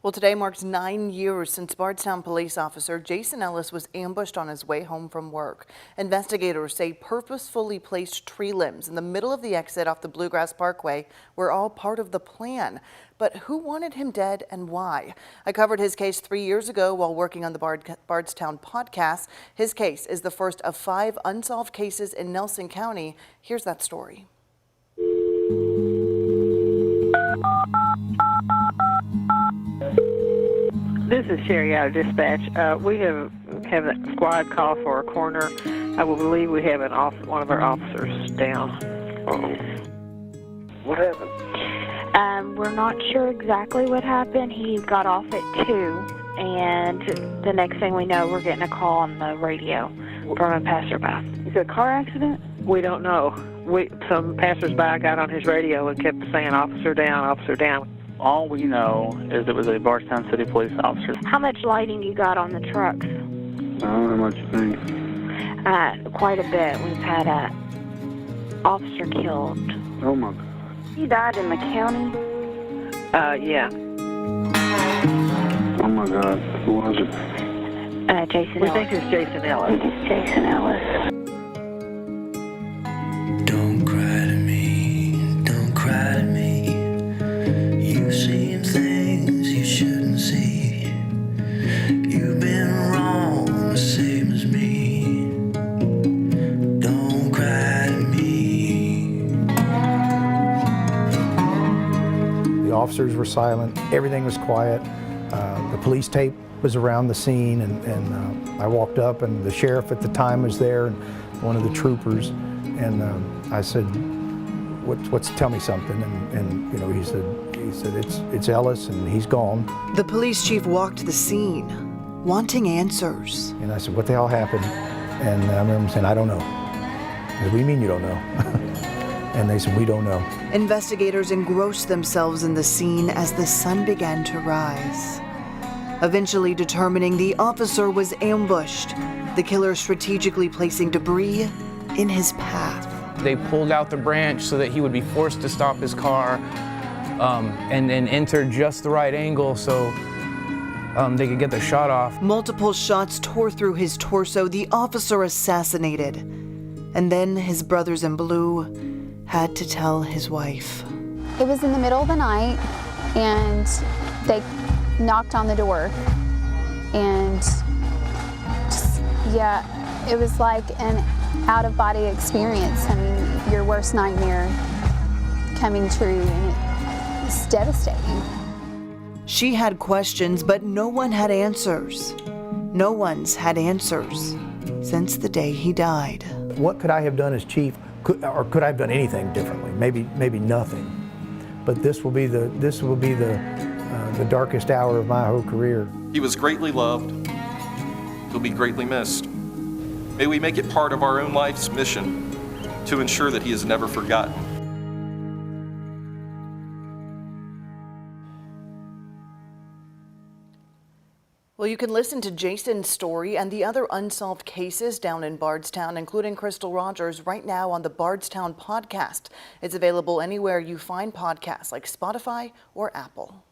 Well, today marks 9 years since Bardstown police officer Jason Ellis was ambushed on his way home from work. Investigators say purposefully placed tree limbs in the middle of the exit off the Bluegrass Parkway were all part of the plan. But who wanted him dead and why? I covered his case 3 years ago while working on the Bardstown podcast. His case is the first of 5 unsolved cases in Nelson County. Here's that story. This is Sherry out of dispatch. We have a squad call for a coroner. I will believe we have one of our officers down. What happened? We're not sure exactly what happened. He got off at 2, and the next thing we know, we're getting a call on the radio from a passerby. Is it a car accident? We don't know. Some passersby got on his radio and kept saying, "Officer down, officer down." All we know is it was a Bardstown City police officer. How much lighting you got on the trucks? I don't know how much you think. Quite a bit. We've had a officer killed. Oh my God. He died in the county? Yeah. Oh my God. Who was it? Jason We Ellis. think it's Jason Ellis. Jason Ellis. Don't cry to me, don't cry to me. You've seen things you shouldn't see. You've been wrong the same as me. Don't cry to me. The officers were silent, everything was quiet. The police tape was around the scene, and I walked up, and the sheriff at the time was there, and one of the troopers, and I said, tell me something, and you know, he said it's Ellis, and he's gone. The police chief walked the scene, wanting answers. And I said, what the hell happened? And I remember saying, I don't know. I said, what do you mean you don't know? And they said, we don't know. Investigators engrossed themselves in the scene as the sun began to rise, eventually determining the officer was ambushed, the killer strategically placing debris in his path. They pulled out the branch so that he would be forced to stop his car and then enter just the right angle so they could get the shot off. Multiple shots tore through his torso, the officer assassinated. And then his brothers in blue had to tell his wife. It was in the middle of the night, and they knocked on the door, and just, yeah, it was like an out-of-body experience. I mean, your worst nightmare coming true, and it's devastating. She had questions, but no one had answers. No one's had answers since the day he died. What could I have done as chief? Could I have done anything differently? Maybe nothing. But this will be the darkest hour of my whole career. He was greatly loved. He'll be greatly missed. May we make it part of our own life's mission to ensure that he is never forgotten. Well, you can listen to Jason's story and the other unsolved cases down in Bardstown, including Crystal Rogers, right now on the Bardstown podcast. It's available anywhere you find podcasts like Spotify or Apple.